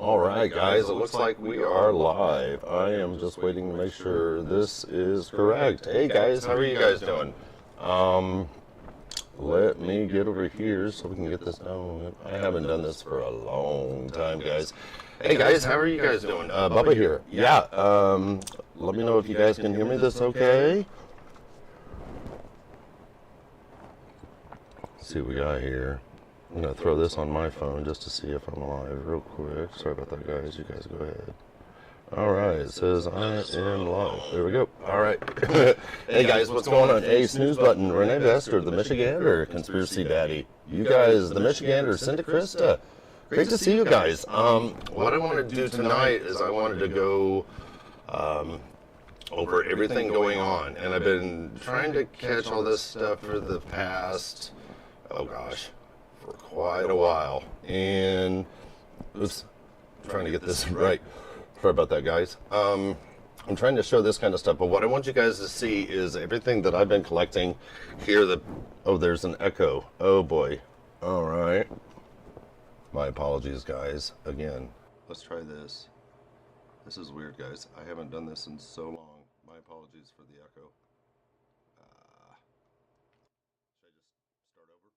Alright guys, it looks like we are live. I am just waiting to make sure this is correct. Hey guys, how are you guys doing? Let me get over here so we can get this done. I haven't done this for a long time, guys. Hey guys, how are you guys doing? Bubba here. Yeah, let me know if you guys can hear me this okay. Let's see what we got here. I'm going to throw this on my phone just to see if I'm live real quick. Sorry about that, guys. You guys go ahead. All right. It says I am live. There we go. All right. Hey, guys. What's going on? Hey, snooze button. Renee Vester, the Michigander, Conspiracy Daddy. You guys, the Michigander, Cinda Krista. Great to see you guys. What I wanted to do tonight is I wanted to go over everything going on. And I've been trying to catch all this stuff for the past, oh, gosh, for quite a while, and oops, trying to get this right. Sorry about that, guys. I'm trying to show this kind of stuff, but what I want you guys to see is everything that I've been collecting here. Oh, there's an echo. Oh boy. All right. My apologies, guys. Again, let's try this. This is weird, guys. I haven't done this in so long. My apologies for the echo. Should I just start over?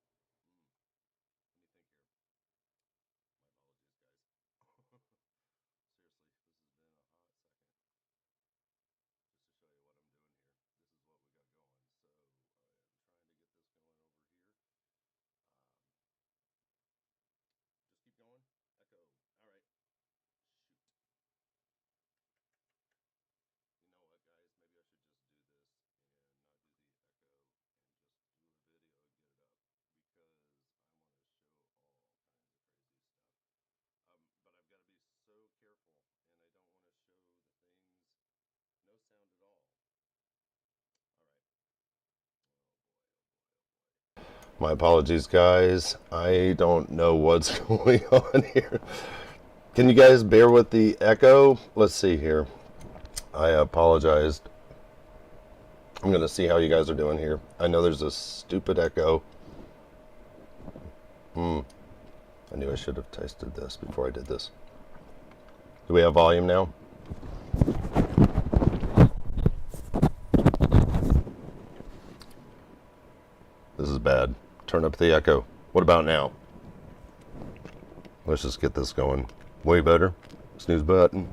My apologies, guys. I don't know what's going on here. Can you guys bear with the echo? Let's see here. I apologized. I'm going to see how you guys are doing here. I know there's a stupid echo. I knew I should have tested this before I did this. Do we have volume now? This is bad. Turn up the echo. What about now? Let's just get this going. Way better. Snooze button.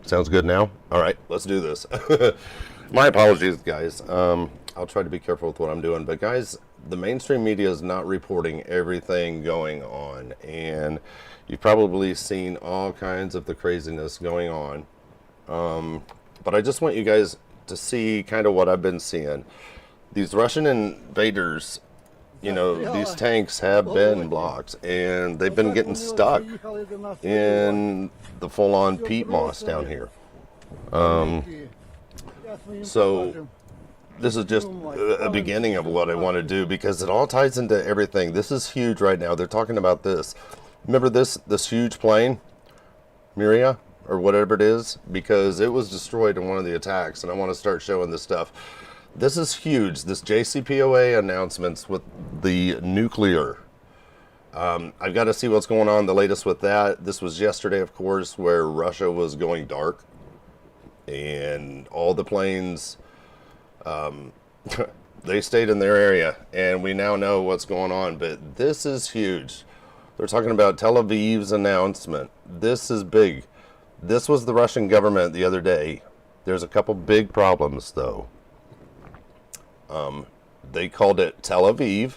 Sounds good now? All right, let's do this. My apologies, guys. I'll try to be careful with what I'm doing. But, guys, the mainstream media is not reporting everything going on. And you've probably seen all kinds of the craziness going on. But I just want you guys to see kind of what I've been seeing. These Russian invaders, you know, these tanks have been blocked, and they've been getting stuck in the full-on peat moss down here. So this is just a beginning of what I want to do, because it all ties into everything. This is huge right now. They're talking about this. Remember this huge plane, Miria, or whatever it is? Because it was destroyed in one of the attacks, and I want to start showing this stuff. This is huge, this JCPOA announcements with the nuclear. I've got to see what's going on, the latest with that. This was yesterday, of course, where Russia was going dark. And all the planes, they stayed in their area. And we now know what's going on. But this is huge. They're talking about Tel Aviv's announcement. This is big. This was the Russian government the other day. There's a couple big problems, though. They called it Tel Aviv.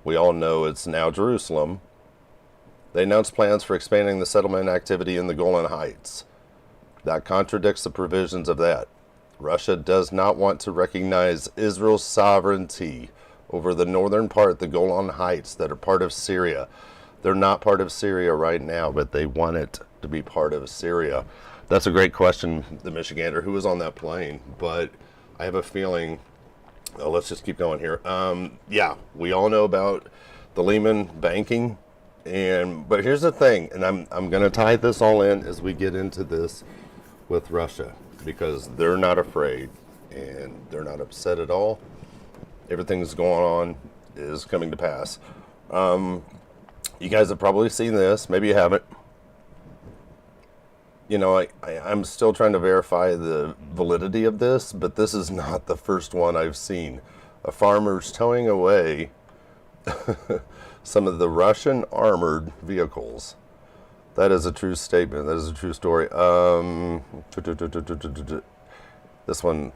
We all know it's now Jerusalem. They announced plans for expanding the settlement activity in the Golan Heights. That contradicts the provisions of that. Russia does not want to recognize Israel's sovereignty over the northern part, the Golan Heights, that are part of Syria. They're not part of Syria right now, but they want it to be part of Syria. That's a great question, the Michigander, who was on that plane. But I have a feeling... let's just keep going here. Yeah, we all know about the Lehman banking, but here's the thing, and I'm going to tie this all in as we get into this with Russia, because they're not afraid and they're not upset at all. Everything that's going on is coming to pass. You guys have probably seen this, maybe you haven't. you know, I'm still trying to verify the validity of this, but this is not the first one I've seen. A farmer's towing away some of the Russian armored vehicles. That is a true statement. That is a true story. This one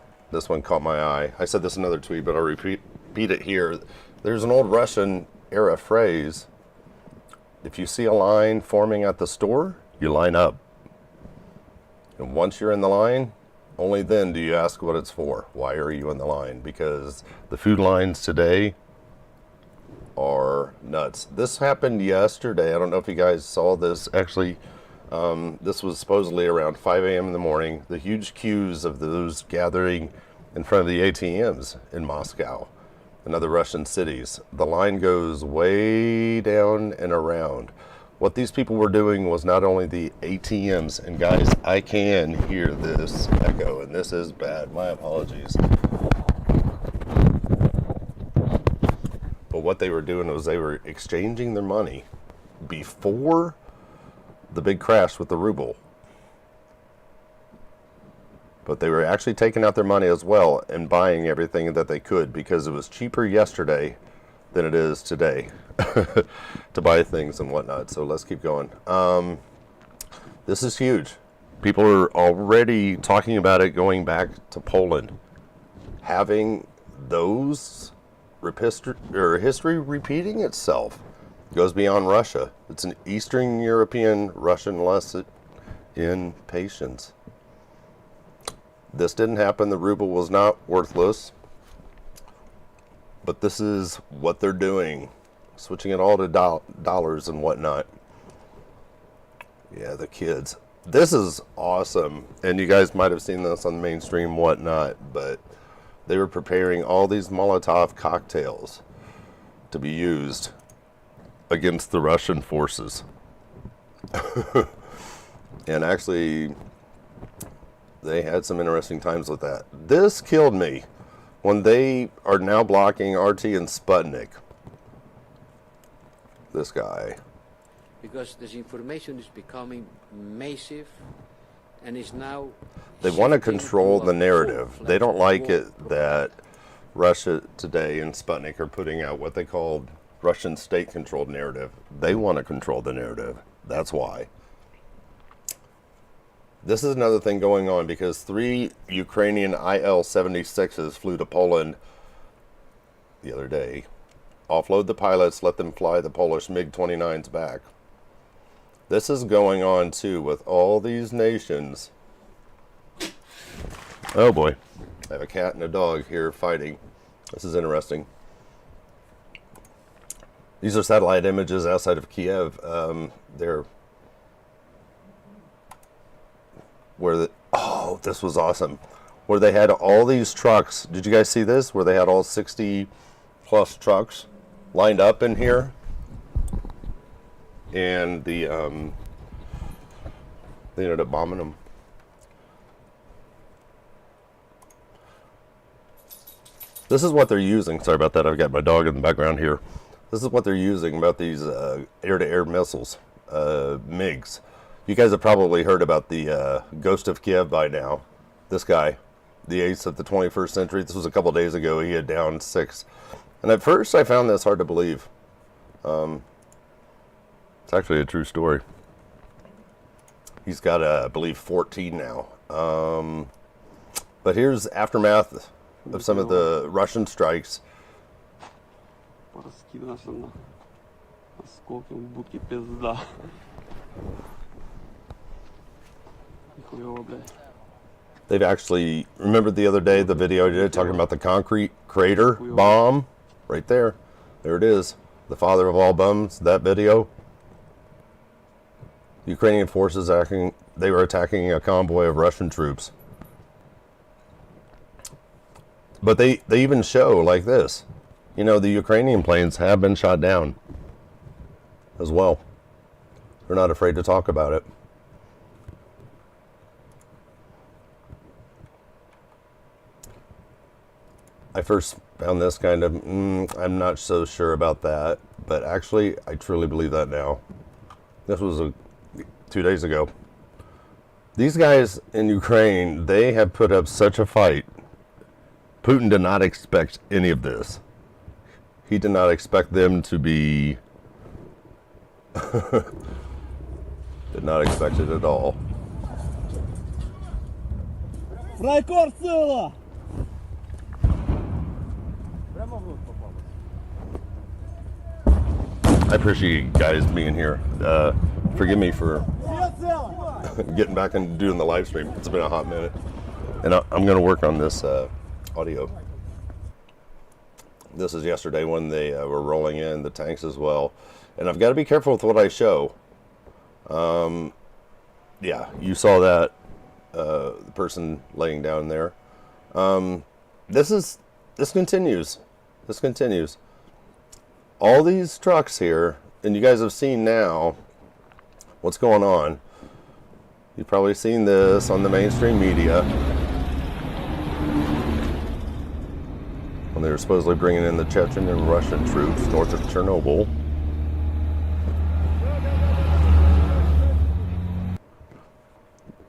caught my eye. I said this in another tweet, but I'll repeat it here. There's an old Russian era phrase. If you see a line forming at the store, you line up. And once you're in the line, only then do you ask what it's for. Why are you in the line? Because the food lines today are nuts. This happened yesterday. I don't know if you guys saw this. Actually, this was supposedly around 5 a.m. in the morning. The huge queues of those gathering in front of the ATMs in Moscow and other Russian cities. The line goes way down and around. What these people were doing was not only the ATMs, and guys, I can hear this echo, and this is bad. My apologies. But what they were doing was they were exchanging their money before the big crash with the ruble. But they were actually taking out their money as well and buying everything that they could because it was cheaper yesterday than it is today to buy things and whatnot. So let's keep going. This is huge. People are already talking about it going back to Poland. Having those history repeating itself goes beyond Russia. It's an Eastern European Russian lesson in patience. This didn't happen. The ruble was not worthless. But this is what they're doing. Switching it all to dollars and whatnot. Yeah, the kids. This is awesome. And you guys might have seen this on mainstream whatnot. But they were preparing all these Molotov cocktails to be used against the Russian forces. And actually, they had some interesting times with that. This killed me. When they are now blocking RT and Sputnik. This guy. Because this information is becoming massive and is now... They want to control the narrative. They don't like it that Russia Today and Sputnik are putting out what they call Russian state-controlled narrative. They want to control the narrative. That's why. This is another thing going on because 3 Ukrainian IL-76s flew to Poland the other day. Offload the pilots, let them fly the Polish MiG-29s back. This is going on too with all these nations. Oh boy. I have a cat and a dog here fighting. This is interesting. These are satellite images outside of Kiev. They're this was awesome. Where they had all these trucks. Did you guys see this? Where they had all 60 plus trucks lined up in here. And they ended up bombing them. This is what they're using. Sorry about that. I've got my dog in the background here. This is what they're using about these air-to-air missiles, MiGs. You guys have probably heard about the Ghost of Kiev by now. This guy, the ace of the 21st century. This was a couple days ago. He had downed 6. And at first I found this hard to believe. It's actually a true story. He's got, I believe, 14 now. But here's aftermath of some of the Russian strikes. They've actually, remember the other day, the video I did talking about the concrete crater bomb? Right there. There it is. The father of all bombs, that video. Ukrainian forces they were attacking a convoy of Russian troops. But they even show like this. You know, the Ukrainian planes have been shot down as well. They're not afraid to talk about it. I first found this kind of, I'm not so sure about that. But actually, I truly believe that now. This was 2 days ago. These guys in Ukraine, they have put up such a fight. Putin did not expect any of this. He did not expect them to be... did not expect it at all. I appreciate you guys being here. Forgive me for getting back and doing the live stream. It's been a hot minute. And I'm going to work on this audio. This is yesterday when they were rolling in the tanks as well. And I've got to be careful with what I show. Yeah, you saw that, the person laying down there. This continues. This continues. All these trucks here, and you guys have seen now what's going on. You've probably seen this on the mainstream media when they were supposedly bringing in the Chechen and Russian troops north of Chernobyl.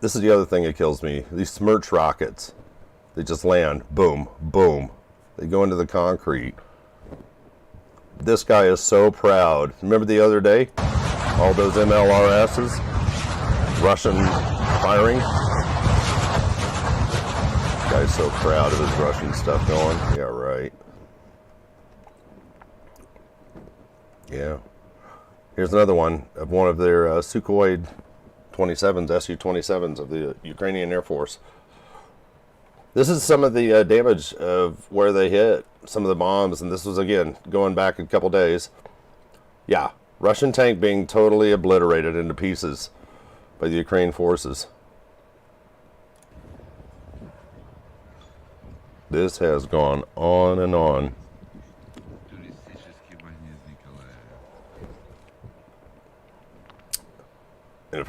This is the other thing that kills me. These Smerch rockets, they just land, boom, boom. They go into the concrete. This guy is so proud. Remember the other day? All those MLRSs? Russian firing? This guy's so proud of his Russian stuff going. Yeah, right. Yeah. Here's another one of one of their Sukhoi 27s, Su-27s of the Ukrainian Air Force. This is some of the damage of where they hit, some of the bombs, and this was, again, going back a couple days. Yeah, Russian tank being totally obliterated into pieces by the Ukraine forces. This has gone on and on. And if,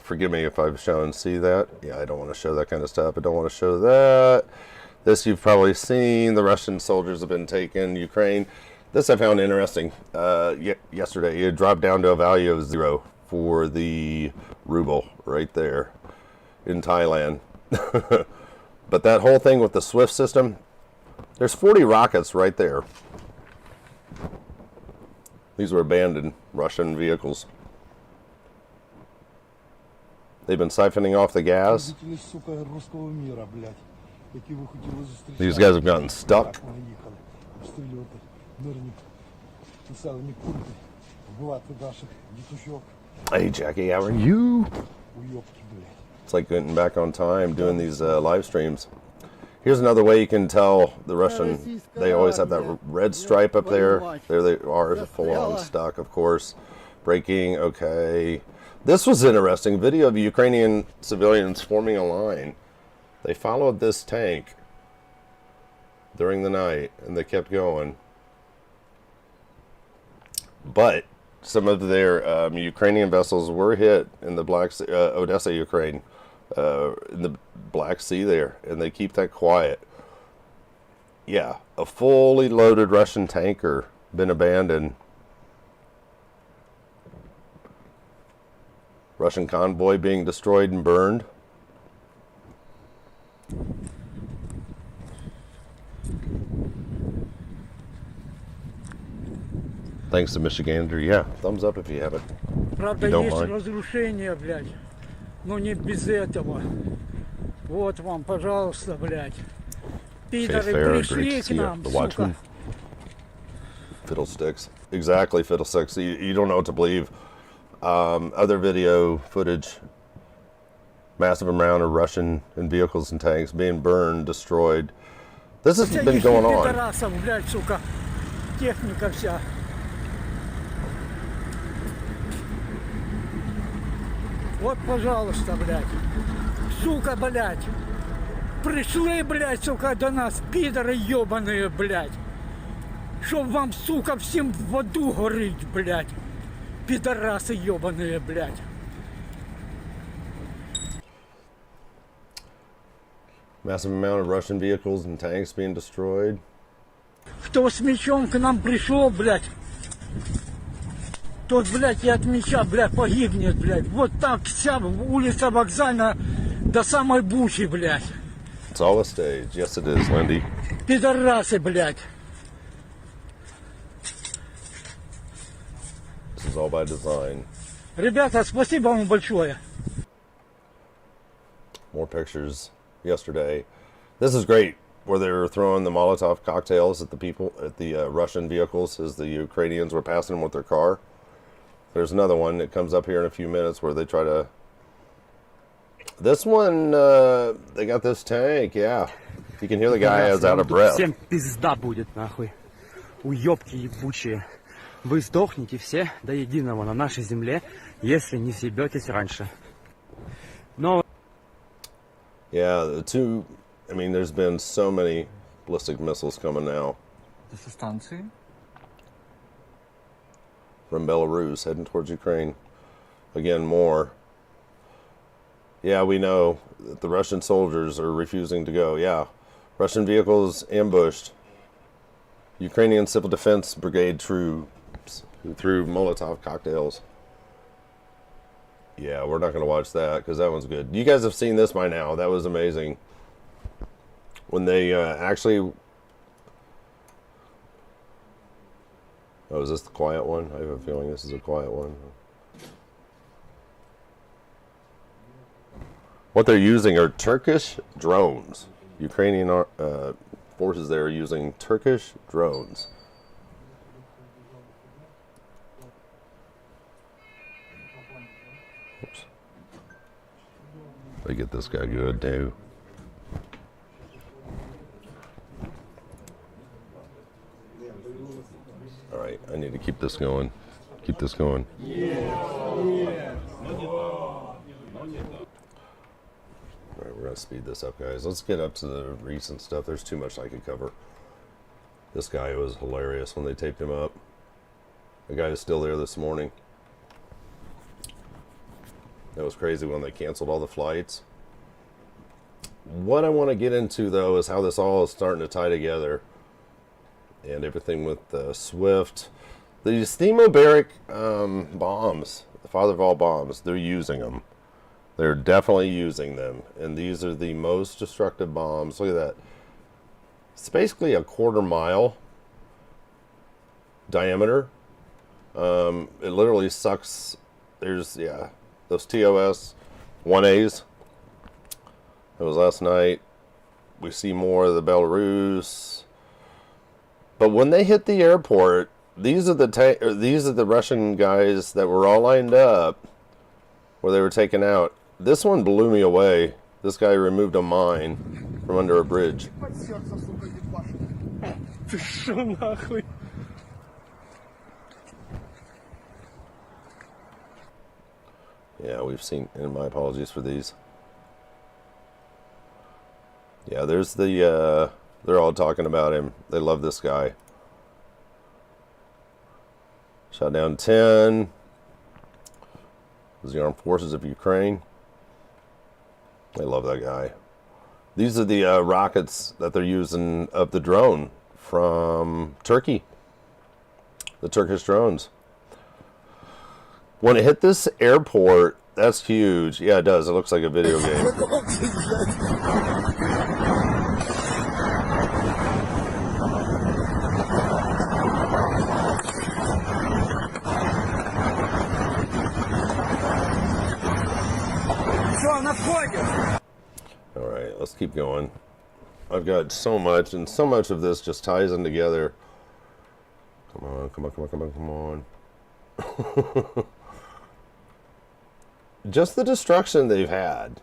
forgive me if I've shown, see that? Yeah, I don't want to show that kind of stuff. I don't want to show that. This you've probably seen. The Russian soldiers have been taken. Ukraine. This I found interesting. Yesterday, it dropped down to a value of 0 for the ruble right there in Thailand. But that whole thing with the SWIFT system, there's 40 rockets right there. These were abandoned Russian vehicles. They've been siphoning off the gas. These guys have gotten stuck. Hey Jackie, how are you? It's like getting back on time doing these live streams. Here's another way you can tell the Russian. They always have that red stripe up there. There they are, full-on stuck, of course. Braking, okay. This was interesting. Video of Ukrainian civilians forming a line. They followed this tank during the night, and they kept going. But some of their Ukrainian vessels were hit in the Black Sea, ODYSEE, Ukraine, in the Black Sea there, and they keep that quiet. Yeah, a fully loaded Russian tanker been abandoned. Russian convoy being destroyed and burned. Thanks to Michigander. Yeah, thumbs up if you haven't. Правда, есть разрушения, блядь. Но не без этого. Вот вам, пожалуйста, блядь. Пидоры пришли к нам, сука. Fiddlesticks. Exactly, fiddlesticks. You don't know what to believe. Other video footage. Massive amount of Russian and vehicles and tanks being burned, destroyed. This has been going on. Блядь, сука. Техника вся. Вот, пожалуйста, блядь. Сука, блядь. Пришли, блядь, сука, до нас, пидоры ебаные, блядь. Чтоб вам, сука, всем в аду горить, блядь. Пидорасы ебаные, блядь. Massive amount of Russian vehicles and tanks being destroyed. Кто с мечом к нам пришел, блядь? тот, блядь, и от меча, блядь, погибнет, блядь. Вот так вся улица Вокзальная до самой Бучи, блядь. It's all a stage. Yes, it is, Lindy. Пидорасы, блядь. This is all by design. Ребята, спасибо вам большое. More pictures yesterday. This is great, where they were throwing the Molotov cocktails at the people, at the Russian vehicles as the Ukrainians were passing them with their car. There's another one that comes up here in a few minutes where they try to... This one, they got this tank, yeah. You can hear the guy is out of breath. Всем пизда будет, нахуй. Уёбки ебучие. Вы сдохнете все до единого на нашей земле, если не съебетесь раньше. Но... Yeah, the two... I mean, there's been so many ballistic missiles coming now. Со станции. From Belarus, heading towards Ukraine. Again, more. Yeah, we know that the Russian soldiers are refusing to go. Yeah, Russian vehicles ambushed Ukrainian Civil Defense Brigade troops who threw Molotov cocktails. Yeah, we're not going to watch that because that one's good. You guys have seen this by now. That was amazing. When they actually... Oh, is this the quiet one? I have a feeling this is a quiet one. What they're using are Turkish drones. Ukrainian forces there are using Turkish drones. Oops. They get this guy good too. All right, I need to keep this going. Keep this going. All right, we're going to speed this up, guys. Let's get up to the recent stuff. There's too much I could cover. This guy was hilarious when they taped him up. The guy is still there this morning. That was crazy when they canceled all the flights. What I want to get into, though, is how this all is starting to tie together. And everything with SWIFT. These thermobaric bombs, the father of all bombs, they're using them. They're definitely using them. And these are the most destructive bombs. Look at that. It's basically a 1/4 mile diameter. It literally sucks. There's, yeah, those TOS 1As. It was last night. We see more of the Belarus. But when they hit the airport, these are the Russian guys that were all lined up where they were taken out. This one blew me away. This guy removed a mine from under a bridge. Yeah, we've seen, and my apologies for these. Yeah, there's the, they're all talking about him. They love this guy. Shot down 10. This is the Armed Forces of Ukraine. They love that guy. These are the rockets that they're using of the drone from Turkey. The Turkish drones. When it hit this airport, that's huge. Yeah, it does. It looks like a video game. All right, let's keep going. I've got so much, and so much of this just ties in together. Come on, come on, come on, come on, come on. Just the destruction they've had.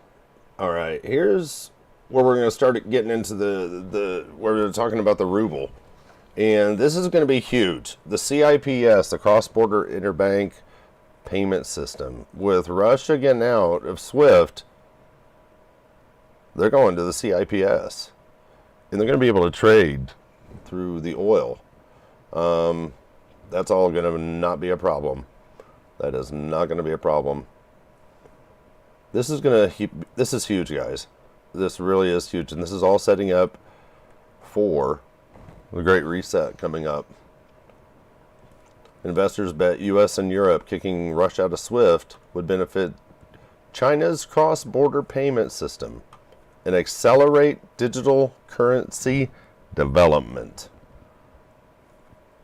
All right, here's where we're going to start getting into where we're talking about the ruble. And this is going to be huge. The CIPS, the Cross-Border Interbank Payment System. With Russia getting out of SWIFT, they're going to the CIPS. And they're going to be able to trade through the oil. That's all going to not be a problem. That is not going to be a problem. This is huge, guys. This really is huge. And this is all setting up for the Great Reset coming up. Investors bet U.S. and Europe kicking Russia out of SWIFT would benefit China's cross-border payment system and accelerate digital currency development.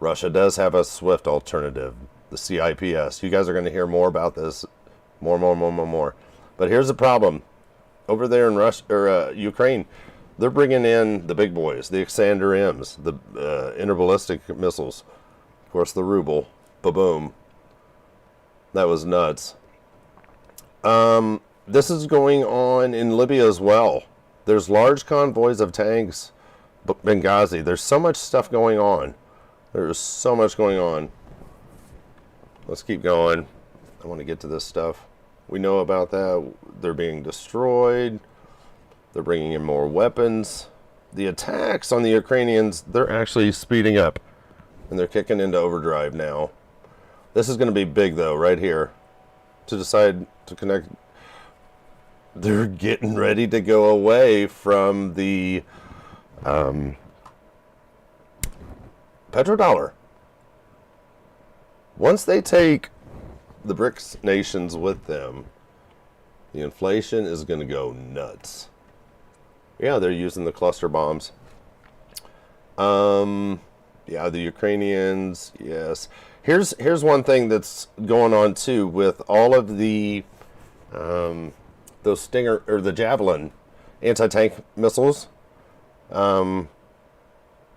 Russia does have a SWIFT alternative, the CIPS. You guys are going to hear more about this. More. But here's the problem. Over there in Russia, or Ukraine, they're bringing in the big boys, the Iskander M's, the interballistic missiles. Of course, the Ruble. Ba-boom. That was nuts. This is going on in Libya as well. There's large convoys of tanks. Benghazi. There's so much stuff going on. There's so much going on. Let's keep going. I want to get to this stuff. We know about that. They're being destroyed. They're bringing in more weapons. The attacks on the Ukrainians, they're actually speeding up. And they're kicking into overdrive now. This is going to be big, though, right here. To decide to connect. They're getting ready to go away from the petrodollar. Once they take the BRICS nations with them, the inflation is going to go nuts. Yeah, they're using the cluster bombs. Yeah, the Ukrainians, yes. Here's one thing that's going on too with all of the those Stinger or the Javelin anti-tank missiles.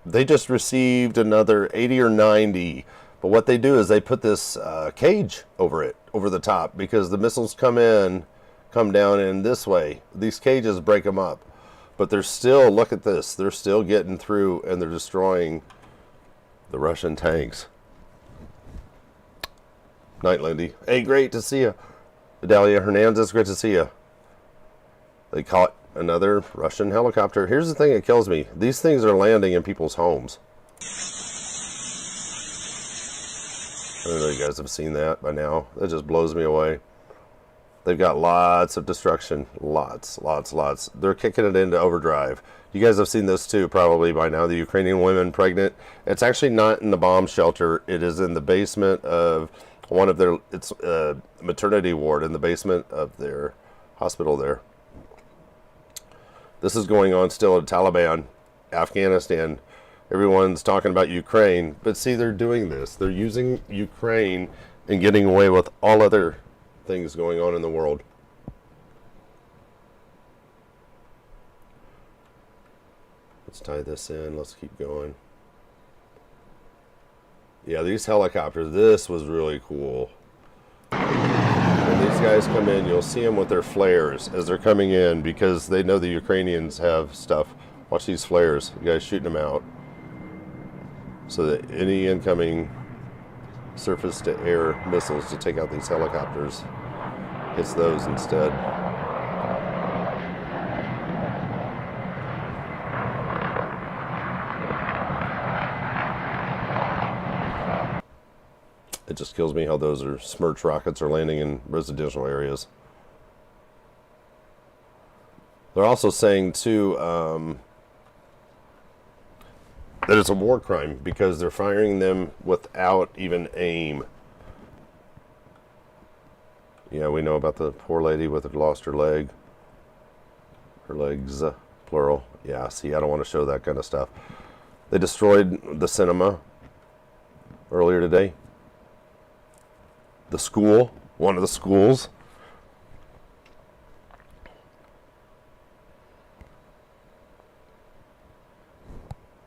They just received another 80 or 90. But what they do is they put this cage over it, over the top, because the missiles come down in this way. These cages break them up. But they're still, look at this, they're still getting through and they're destroying the Russian tanks. Night, Lindy. Hey, great to see you. Dalia Hernandez, great to see you. They caught another Russian helicopter. Here's the thing that kills me. These things are landing in people's homes. I don't know if you guys have seen that by now. That just blows me away. They've got lots of destruction. Lots. They're kicking it into overdrive. You guys have seen this too, probably by now. The Ukrainian women pregnant. It's actually not in the bomb shelter. It is in the basement of one of their, it's a maternity ward in the basement of their hospital there. This is going on still in Taliban, Afghanistan. Everyone's talking about Ukraine. But see, they're doing this. They're using Ukraine and getting away with all other things going on in the world. Let's tie this in. Let's keep going. Yeah, these helicopters, this was really cool. When these guys come in, you'll see them with their flares as they're coming in because they know the Ukrainians have stuff. Watch these flares. You guys shooting them out. So that any incoming surface-to-air missiles to take out these helicopters hits those instead. It just kills me how those are Smerch rockets are landing in residential areas. They're also saying too that it's a war crime because they're firing them without even aim. Yeah, we know about the poor lady with lost her leg. Her legs, plural. Yeah, see, I don't want to show that kind of stuff. They destroyed the cinema earlier today. The school, one of the schools.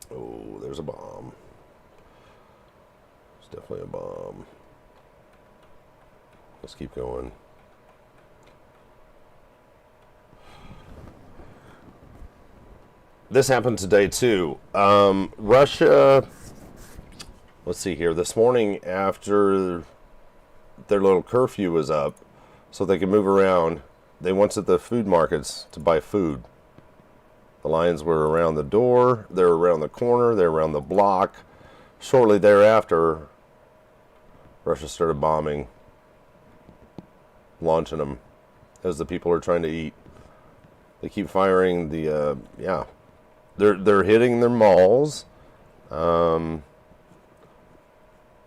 Oh, there's a bomb. It's definitely a bomb. Let's keep going. This happened today too. Russia, let's see here. This morning after their little curfew was up, so they could move around, they went to the food markets to buy food. The lines were around the door, they were around the corner, they were around the block. Shortly thereafter, Russia started bombing, launching them as the people are trying to eat. They keep firing the, yeah. They're hitting their malls.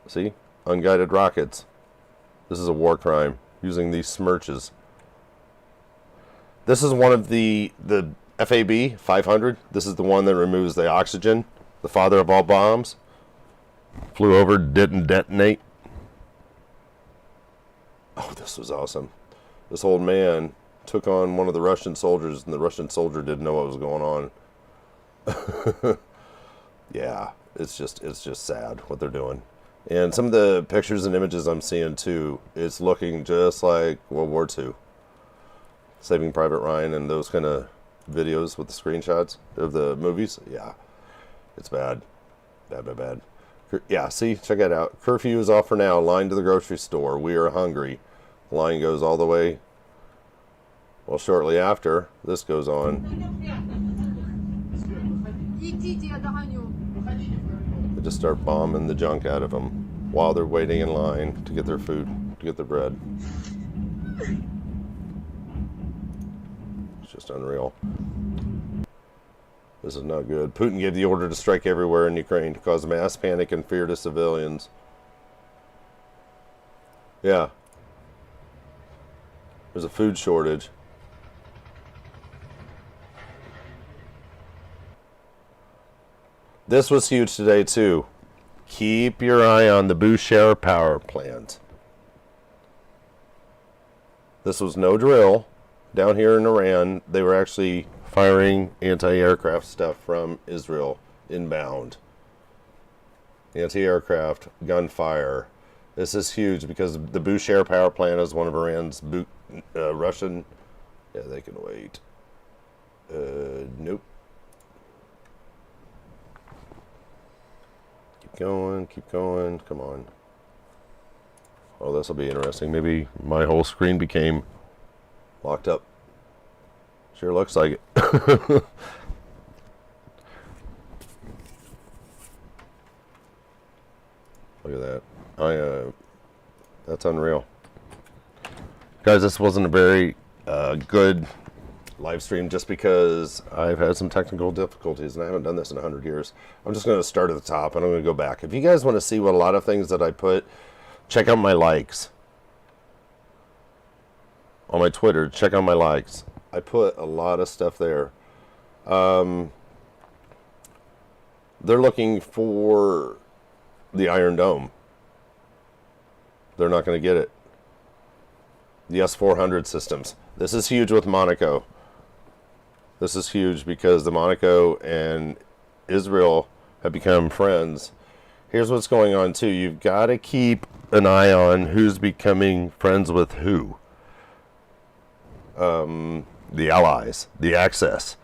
See? unguided rockets. This is a war crime, using these smirches. This is one of the FAB 500. This is the one that removes the oxygen, the father of all bombs. Flew over, didn't detonate. Oh, this was awesome. This old man took on one of the Russian soldiers, and the Russian soldier didn't know what was going on. Yeah, it's just sad what they're doing. And some of the pictures and images I'm seeing too, it's looking just like World War II. Saving Private Ryan and those kind of videos with the screenshots of the movies. Yeah, it's bad. Bad. Yeah, see, check that out. Curfew is off for now. Line to the grocery store. We are hungry. The line goes all the way. Well, shortly after, this goes on. They just start bombing the junk out of them while they're waiting in line to get their food, to get their bread. It's just unreal. This is not good. Putin gave the order to strike everywhere in Ukraine to cause mass panic and fear to civilians. Yeah. There's a food shortage. This was huge today too. Keep your eye on the Bushehr power plant. This was no drill. Down here in Iran, they were actually firing anti-aircraft stuff from Israel inbound. Anti-aircraft gunfire. This is huge because the Bushehr power plant is one of Iran's Russian. Yeah, they can wait. Nope. Keep going. Come on. Oh, this will be interesting. Maybe my whole screen became locked up. Sure looks like it. Look at that. That's unreal. Guys, this wasn't a very good live stream just because I've had some technical difficulties and I haven't done this in 100 years. I'm just going to start at the top and I'm going to go back. If you guys want to see what a lot of things that I put, check out my likes. On my Twitter, check out my likes. I put a lot of stuff there. They're looking for the Iron Dome. They're not going to get it. The S-400 systems. This is huge with Monaco. This is huge because the Monaco and Israel have become friends. Here's what's going on too. You've got to keep an eye on who's becoming friends with who. The allies, the Axis.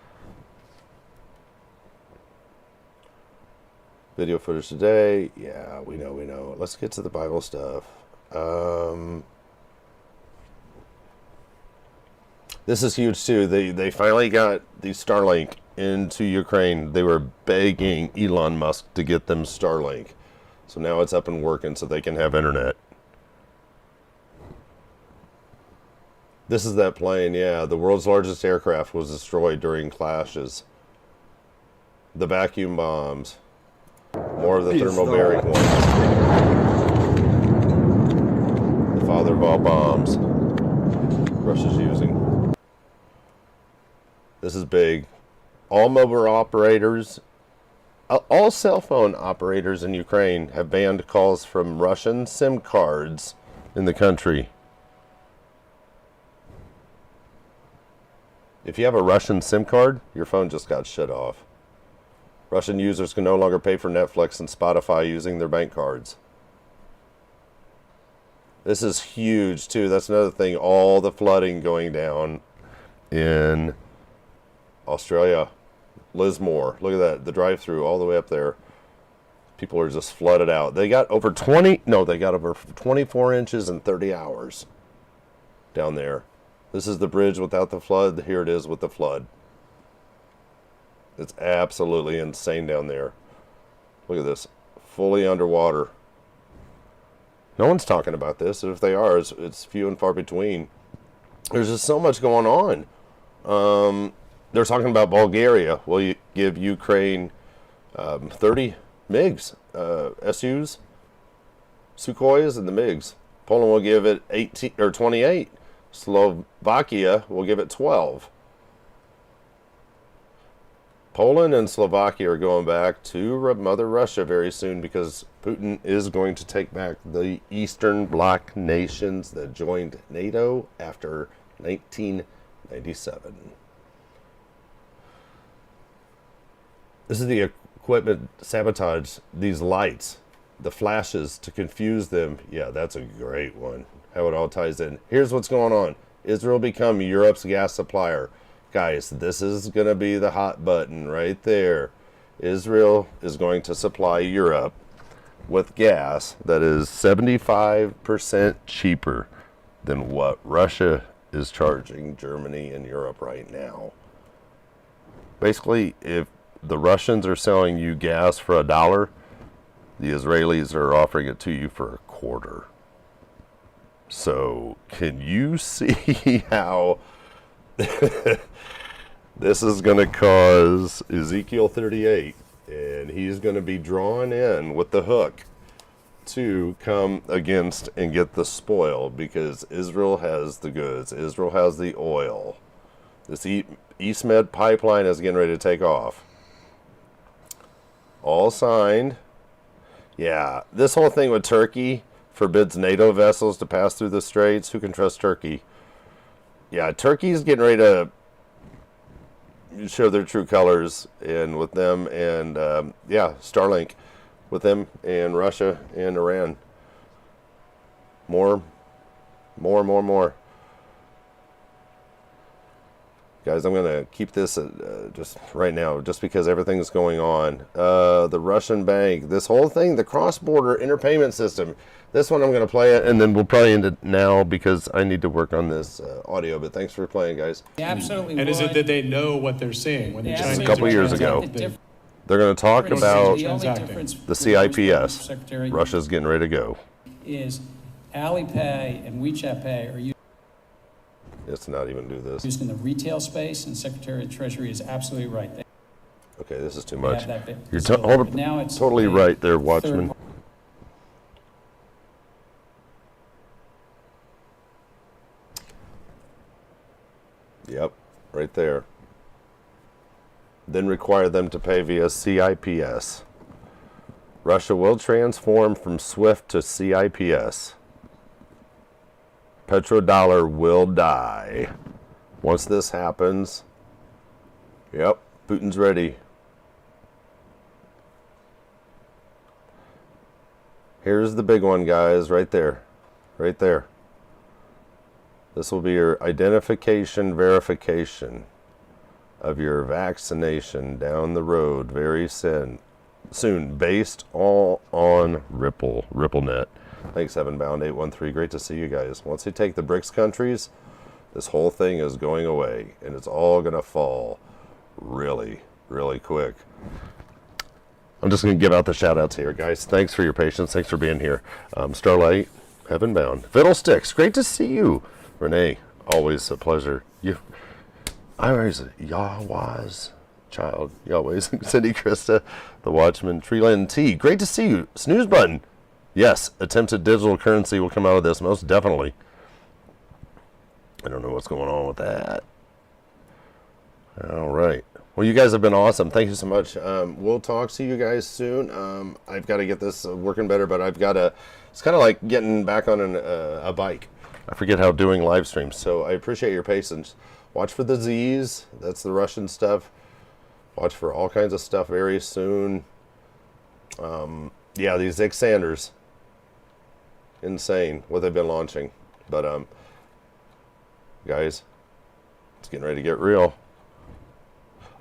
Video footage today. Yeah, we know. Let's get to the Bible stuff. This is huge too. They finally got the Starlink into Ukraine. They were begging Elon Musk to get them Starlink. So now it's up and working so they can have internet. This is that plane, yeah. The world's largest aircraft was destroyed during clashes. The vacuum bombs. More of the thermobaric ones. The father of all bombs. Russia's using. This is big. All mobile operators, all cell phone operators in Ukraine have banned calls from Russian SIM cards in the country. If you have a Russian SIM card, your phone just got shut off. Russian users can no longer pay for Netflix and Spotify using their bank cards. This is huge too. That's another thing. All the flooding going down in Australia. Lismore. Look at that. The drive-through all the way up there. People are just flooded out. They got over 24 inches in 30 hours down there. This is the bridge without the flood. Here it is with the flood. It's absolutely insane down there. Look at this. Fully underwater. No one's talking about this. If they are, it's few and far between. There's just so much going on. They're talking about Bulgaria. Will you give Ukraine 30 MiGs, SUs? Sukhois and the MiGs. Poland will give it 18 or 28. Slovakia will give it 12. Poland and Slovakia are going back to Mother Russia very soon because Putin is going to take back the Eastern Bloc nations that joined NATO after 1997. This is the equipment sabotage, these lights, the flashes to confuse them. Yeah, that's a great one. How it all ties in. Here's what's going on. Israel become Europe's gas supplier. Guys, this is going to be the hot button right there. Israel is going to supply Europe with gas that is 75% cheaper than what Russia is charging Germany and Europe right now. Basically, if the Russians are selling you gas for $1, the Israelis are offering it to you for $0.25. So, can you see how this is going to cause Ezekiel 38, and he's going to be drawn in with the hook to come against and get the spoil, because Israel has the goods. Israel has the oil. This East Med pipeline is getting ready to take off. All signed. Yeah, this whole thing with Turkey forbids NATO vessels to pass through the straits. Who can trust Turkey? Yeah, Turkey's getting ready to show their true colors, and with them and yeah, Starlink with them and Russia and Iran. More. Guys, I'm going to keep this just right now, just because everything's going on. The Russian bank, this whole thing, the cross-border interpayment system. This one I'm going to play it, and then we'll probably end it now because I need to work on this audio. But thanks for playing, guys. Absolutely. And is it that they know what they're seeing when the Yeah, Chinese a couple are years transacting? ago. They're going to talk about The only Transacting. difference the with CIPS. Secretary, Russia's getting ready to go. is Alipay and WeChat Pay are Let's not even do this. used in the retail space, and Secretary of Treasury is absolutely right. They Okay, this is too have much. that bit. You're So, hold but now it's totally a right there, third Watchman. Yep, right there. Then require them to pay via CIPS. Russia will transform from SWIFT to CIPS. Petrodollar will die. Once this happens, yep, Putin's ready. Here's the big one, guys, right there. Right there. This will be your identification verification of your vaccination down the road very soon, based all on RippleNet. Thanks, Heavenbound 813. Great to see you guys. Once they take the BRICS countries, this whole thing is going away, and it's all going to fall really, really quick. I'm just going to give out the shout-outs here, guys. Thanks for your patience. Thanks for being here. Starlight, Heavenbound. Fiddlesticks, great to see you. Renee, always a pleasure. I always, Yahweh's child, Yahweh's. Cindy Krista, the Watchman, Treeland T. Great to see you. Snooze button. Yes, attempted digital currency will come out of this, most definitely. I don't know what's going on with that. All right. Well, you guys have been awesome. Thank you so much. We'll talk to you guys soon. I've got to get this working better, but I've got to, it's kind of like getting back on a bike. I forget how doing live streams, so I appreciate your patience. Watch for the Z's. That's the Russian stuff. Watch for all kinds of stuff very soon. Yeah, these Xanders. Insane what they've been launching. But, guys, it's getting ready to get real.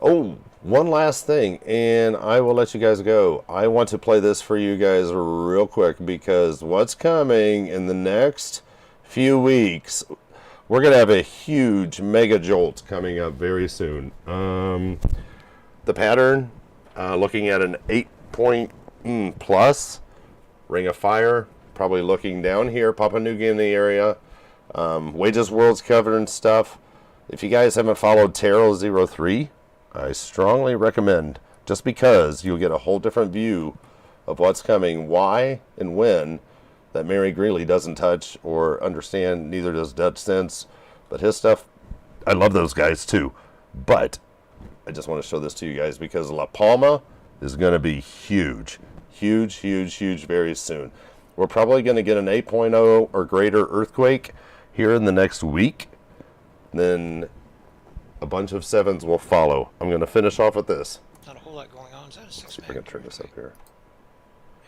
Oh, one last thing, and I will let you guys go. I want to play this for you guys real quick, because what's coming in the next few weeks, we're going to have a huge mega jolt coming up very soon. The pattern, looking at an 8 plus, Ring of Fire, probably looking down here, Papua New Guinea area, Wages World's covering stuff. If you guys haven't followed Tarot03, I strongly recommend, just because you'll get a whole different view of what's coming, why and when, that Mary Greeley doesn't touch or understand, neither does Dutch Sense. But his stuff, I love those guys too. But I just want to show this to you guys because La Palma is going to be huge. Huge, huge, huge very soon. We're probably going to get an 8.0 or greater earthquake here in the next week. Then a bunch of 7s will follow. I'm going to finish off with this. Not a whole lot going on. Is that a 6 If I can turn this up here.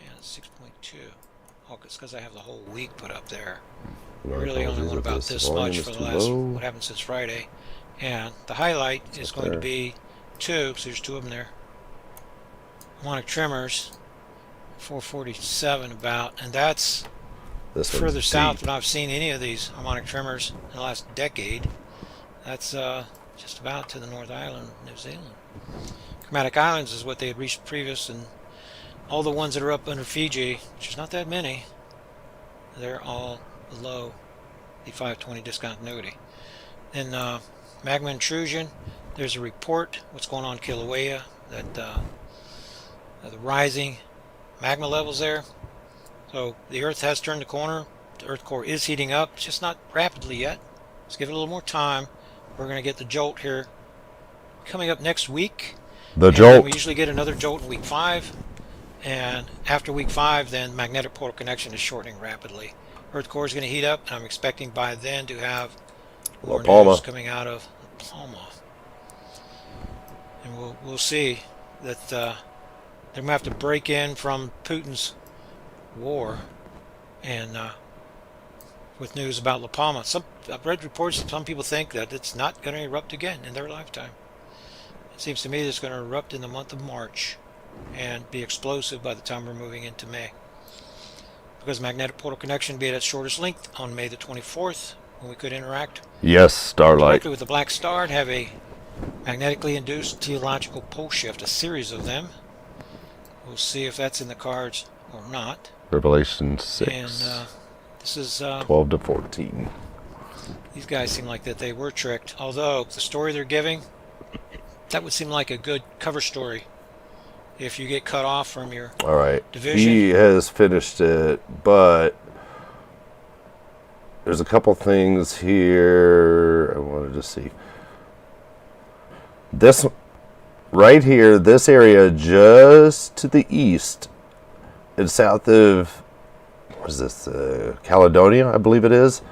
Yeah, it's 6.2. Oh, it's because I have the whole week put up there. I My really only apologies want if about this this volume much is for the too last, low. what happened since Friday. And the highlight is going to there. be 2, so there's 2 of them there. Harmonic tremors, 447 about, and that's This one's further south deep. than I've seen any of these harmonic tremors in the last decade. That's just about to the North Island, New Zealand. Chromatic Islands is what they had reached previous, and all the ones that are up under Fiji, which is not that many, they're all below the 520 discontinuity. And magma intrusion, there's a report what's going on in Kilauea, that the rising magma levels there. So the Earth has turned the corner. The Earth core is heating up, it's just not rapidly yet. Let's give it a little more time. We're going to get the jolt here coming up next week. The And jolt. we usually get another jolt in week 5. And after week 5, then magnetic polar connection is shortening rapidly. Earth core is going to heat up, and I'm expecting by then to have more La Palma. news coming out of La Palma. And we'll see that they're going to have to break in from Putin's war, and with news about La Palma. I've read reports that some people think that it's not going to erupt again in their lifetime. It seems to me that it's going to erupt in the month of March and be explosive by the time we're moving into May. Because magnetic polar connection be at its shortest length on May the 24th, when we could interact Yes, Starlight. directly with the black star and have a magnetically induced teleological pole shift, a series of them. We'll see if that's in the cards or not. Revelation 6. And this is 12 to 14. these guys seem like that they were tricked, although the story they're giving, that would seem like a good cover story if you get cut off from your All right. division. He has finished it, but there's a couple things here I wanted to see. This right here, this area just to the east and south of, what is this, Caledonia, I believe it is.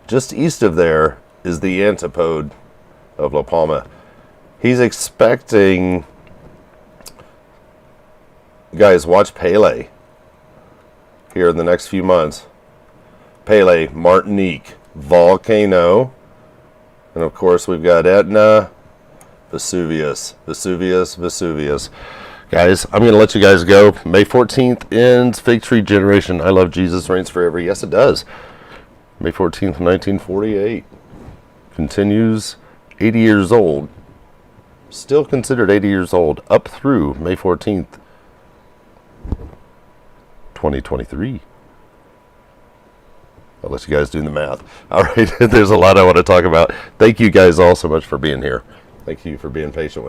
Just east of there is the antipode of La Palma. He's expecting, guys, watch Pele here in the next few months. Pele, Martinique, Volcano, and of course we've got Etna, Vesuvius. Guys, I'm going to let you guys go. May 14th ends Fig Tree Generation. I love Jesus reigns forever. Yes, it does. May 14th, 1948. Continues 80 years old. Still considered 80 years old. Up through May 14th, 2023. I'll let you guys do the math. All right, there's a lot I want to talk about. Thank you guys all so much for being here. Thank you for being patient with